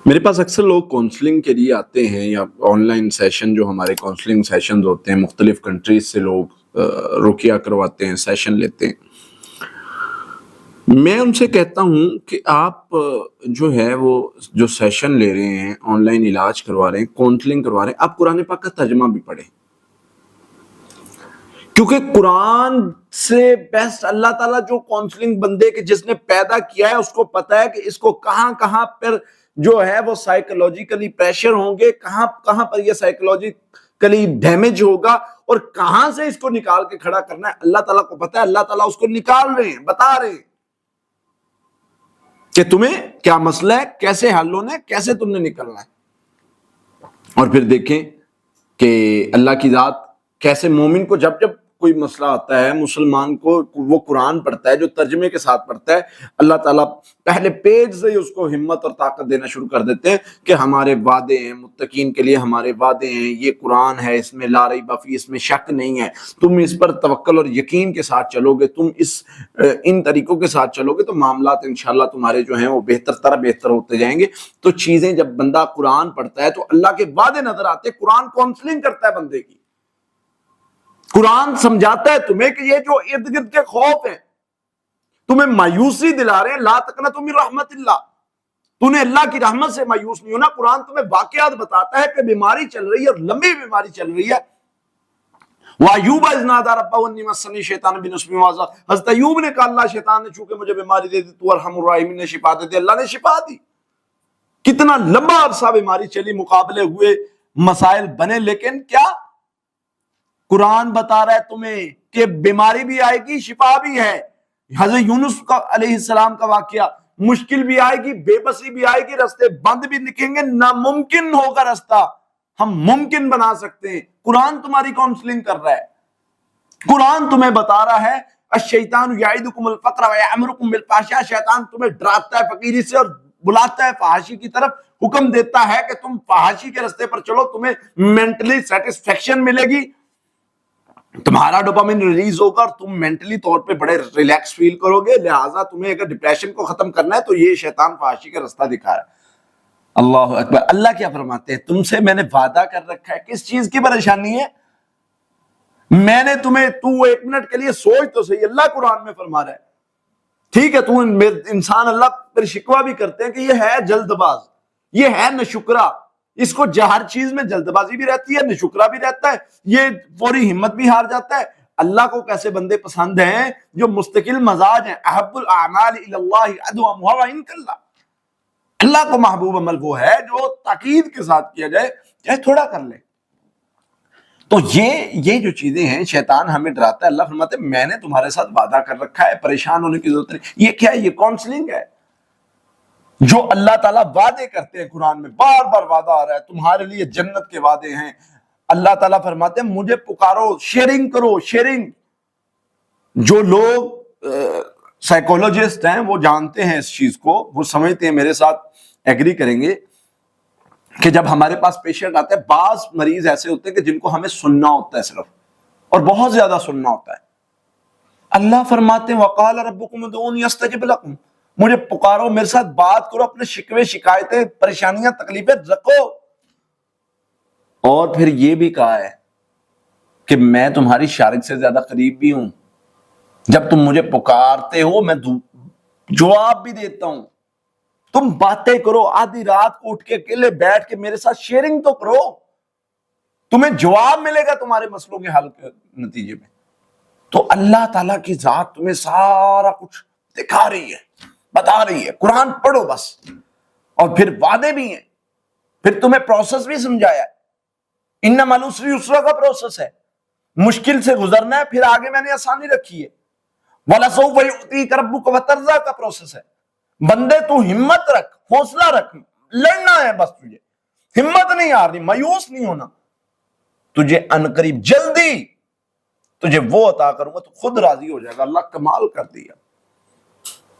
میرے پاس اکثر لوگ کونسلنگ کے لیے آتے ہیں یا آن لائن سیشن جو ہمارے کونسلنگ سیشنز ہوتے ہیں، مختلف کنٹریز سے لوگ رقیہ کرواتے ہیں، سیشن لیتے ہیں۔ میں ان سے کہتا ہوں کہ آپ جو ہے وہ جو سیشن لے رہے ہیں، آن لائن علاج کروا رہے ہیں، کونسلنگ کروا رہے ہیں، آپ قرآن پاک کا ترجمہ بھی پڑھیں، کیونکہ قرآن سے بیسٹ اللہ تعالیٰ جو کونسلنگ بندے کے جس نے پیدا کیا ہے اس کو پتا ہے کہ اس کو کہاں کہاں پر جو ہے وہ سائیکولوجیکلی پریشر ہوں گے، کہاں کہاں پر یہ سائیکولوجیکلی ڈیمیج ہوگا اور کہاں سے اس کو نکال کے کھڑا کرنا ہے۔ اللہ تعالیٰ کو پتا ہے، اللہ تعالیٰ اس کو نکال رہے ہیں، بتا رہے ہیں کہ تمہیں کیا مسئلہ ہے، کیسے حل ہونا ہے، کیسے تم نے نکلنا ہے۔ اور پھر دیکھیں کہ اللہ کی ذات کیسے مومن کو جب جب کوئی مسئلہ آتا ہے، مسلمان کو وہ قرآن پڑھتا ہے جو ترجمے کے ساتھ پڑھتا ہے، اللہ تعالیٰ پہلے پیج سے ہی اس کو ہمت اور طاقت دینا شروع کر دیتے ہیں کہ ہمارے وعدے ہیں، متقین کے لیے ہمارے وعدے ہیں، یہ قرآن ہے، اس میں لا ریب فیہ، اس میں شک نہیں ہے، تم اس پر توکل اور یقین کے ساتھ چلو گے، تم ان طریقوں کے ساتھ چلو گے تو معاملات انشاءاللہ تمہارے جو ہیں وہ بہتر ہوتے جائیں گے۔ تو چیزیں جب بندہ قرآن پڑھتا ہے تو اللہ کے وعدے نظر آتے ہیں، قرآن کونسلنگ کرتا ہے بندے کی، قرآن سمجھاتا ہے تمہیں کہ یہ جو ارد گرد کے خوف ہیں تمہیں مایوسی دلا رہے ہیں، لا تقنطوا من رحمت اللہ، تمہیں اللہ کی رحمت سے مایوس نہیں ہونا۔ قرآن تمہیں واقعات بتاتا ہے کہ بیماری چل رہی ہے اور لمبی بیماری چل رہی ہے۔ وَأَيُّوبَ إِذْ نَادَىٰ رَبَّهُ أَنِّي مَسَّنِيَ الشَّيْطَانُ بِنُصْبٍ وَعَذَابٍ، حضرت ایوب نے کہا اللہ شیطان نے چونکہ مجھے بیماری دے دی، تو ارحم الراحمین نے شفا دے دی، اللہ نے شفا دی۔ کتنا لمبا عرصہ بیماری چلی، مقابلے ہوئے، مسائل بنے، لیکن کیا قرآن بتا رہا ہے تمہیں کہ بیماری بھی آئے گی، شفا بھی ہے۔ حضرت یونس علیہ السلام کا واقعہ، مشکل بھی آئے گی، بے بسی بھی آئے گی، رستے بند بھی دکھیں گے، ناممکن ہوگا رستہ ہم ممکن بنا سکتے ہیں۔ قرآن تمہاری کاؤنسلنگ کر رہا ہے، قرآن تمہیں بتا رہا ہے الشیطان یعدکم الفقر ویأمرکم بالفحشاء، شیطان تمہیں ڈراتا ہے فقیری سے اور بلاتا ہے فحاشی کی طرف، حکم دیتا ہے کہ تم فحاشی کے رستے پر چلو، تمہیں مینٹلی سیٹسفیکشن ملے گی، تمہارا ڈوپامین ریلیز ہوگا اور تم مینٹلی طور پہ بڑے ریلیکس فیل کرو گے۔ لہٰذا تمہیں اگر ڈپریشن کو ختم کرنا ہے تو یہ شیطان فحاشی کا رستہ دکھا رہا ہے۔ اللہ اکبر۔ اللہ کیا فرماتے ہیں، تم سے میں نے وعدہ کر رکھا ہے، کس چیز کی پریشانی ہے؟ میں نے تمہیں، تو ایک منٹ کے لیے سوچ تو صحیح، اللہ قرآن میں فرما رہا ہے، ٹھیک ہے تو انسان اللہ پر شکوہ بھی کرتے ہیں کہ یہ ہے جلد باز، یہ ہے نشکرا، اس کو ہر چیز میں جلد بازی بھی رہتی ہے، نشکرا بھی رہتا ہے، یہ فوری ہمت بھی ہار جاتا ہے۔ اللہ کو کیسے بندے پسند ہیں جو مستقل مزاج ہیں، احب الاعمال الی اللہ ادومها وان قل، اللہ کو محبوب عمل وہ ہے جو تاکید کے ساتھ کیا جائے چاہے تھوڑا کر لے۔ تو یہ جو چیزیں ہیں شیطان ہمیں ڈراتا ہے، اللہ فرماتے ہیں میں نے تمہارے ساتھ وعدہ کر رکھا ہے، پریشان ہونے کی ضرورت نہیں۔ یہ کیا ہے؟ یہ کاؤنسلنگ ہے جو اللہ تعالیٰ وعدے کرتے ہیں، قرآن میں بار بار وعدہ آ رہا ہے، تمہارے لیے جنت کے وعدے ہیں۔ اللہ تعالیٰ فرماتے ہیں مجھے پکارو، شیئرنگ کرو، شیئرنگ۔ جو لوگ سائیکولوجسٹ ہیں وہ جانتے ہیں اس چیز کو، وہ سمجھتے ہیں، میرے ساتھ ایگری کریں گے کہ جب ہمارے پاس پیشنٹ آتا ہے، بعض مریض ایسے ہوتے ہیں کہ جن کو ہمیں سننا ہوتا ہے صرف، اور بہت زیادہ سننا ہوتا ہے۔ اللہ فرماتے ہیں وَقَالَ رَبُّكُمُ ادْعُونِي أَسْتَجِبْ لَكُمْ، مجھے پکارو، میرے ساتھ بات کرو، اپنے شکوے شکایتیں پریشانیاں تکلیفیں رکھو۔ اور پھر یہ بھی کہا ہے کہ میں تمہاری شارک سے زیادہ قریب بھی ہوں، جب تم مجھے پکارتے ہو میں جواب بھی دیتا ہوں۔ تم باتیں کرو، آدھی رات کو اٹھ کے اکیلے بیٹھ کے میرے ساتھ شیئرنگ تو کرو، تمہیں جواب ملے گا تمہارے مسئلوں کے حل کے نتیجے میں۔ تو اللہ تعالیٰ کی ذات تمہیں سارا کچھ دکھا رہی ہے، بتا رہی ہے، قرآن پڑھو بس۔ اور پھر وعدے بھی ہیں، پھر تمہیں پروسیس بھی سمجھایا ہے، ان مع العسر یسرا کا پروسیس ہے، مشکل سے گزرنا ہے، پھر آگے میں نے آسانی رکھی ہے۔ وَلَسَوْفَ يُعْطِيكَ رَبُّكَ فَتَرْضَىٰ کا پروسیس ہے۔ بندے تو ہمت رکھ، حوصلہ رکھ، لڑنا ہے بس، تجھے ہمت نہیں ہارنی، مایوس نہیں ہونا، تجھے عنقریب جلدی تجھے وہ عطا کروں گا، تو خود راضی ہو جائے گا، اللہ کمال کر دیا۔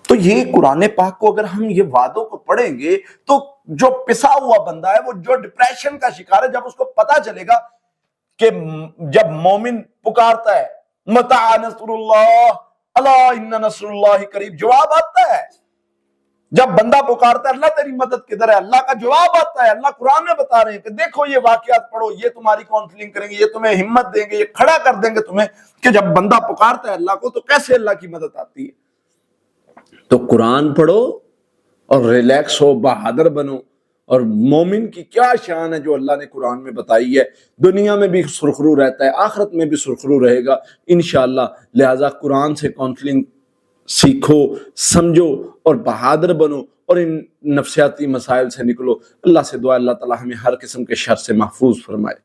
تو یہ قرآن پاک کو اگر ہم یہ وعدوں کو پڑھیں گے تو جو پسا ہوا بندہ ہے، وہ جو ڈپریشن کا شکار ہے، جب اس کو پتا چلے گا کہ جب مومن پکارتا ہے متى نصر اللہ الا ان نصر اللہ قریب، جواب آتا ہے، جب بندہ پکارتا ہے اللہ تیری مدد کدھر ہے، اللہ کا جواب آتا ہے، اللہ قرآن میں بتا رہے ہیں کہ دیکھو یہ واقعات پڑھو، یہ تمہاری کاؤنسلنگ کریں گے، یہ تمہیں ہمت دیں گے، یہ کھڑا کر دیں گے تمہیں کہ جب بندہ پکارتا ہے اللہ کو تو کیسے اللہ کی مدد آتی ہے۔ تو قرآن پڑھو اور ریلیکس ہو، بہادر بنو، اور مومن کی کیا شان ہے جو اللہ نے قرآن میں بتائی ہے، دنیا میں بھی سرخرو رہتا ہے، آخرت میں بھی سرخرو رہے گا انشاءاللہ۔ لہٰذا قرآن سے کاؤنسلنگ سیکھو، سمجھو اور بہادر بنو اور ان نفسیاتی مسائل سے نکلو۔ اللہ سے دعا اللہ تعالی ہمیں ہر قسم کے شر سے محفوظ فرمائے۔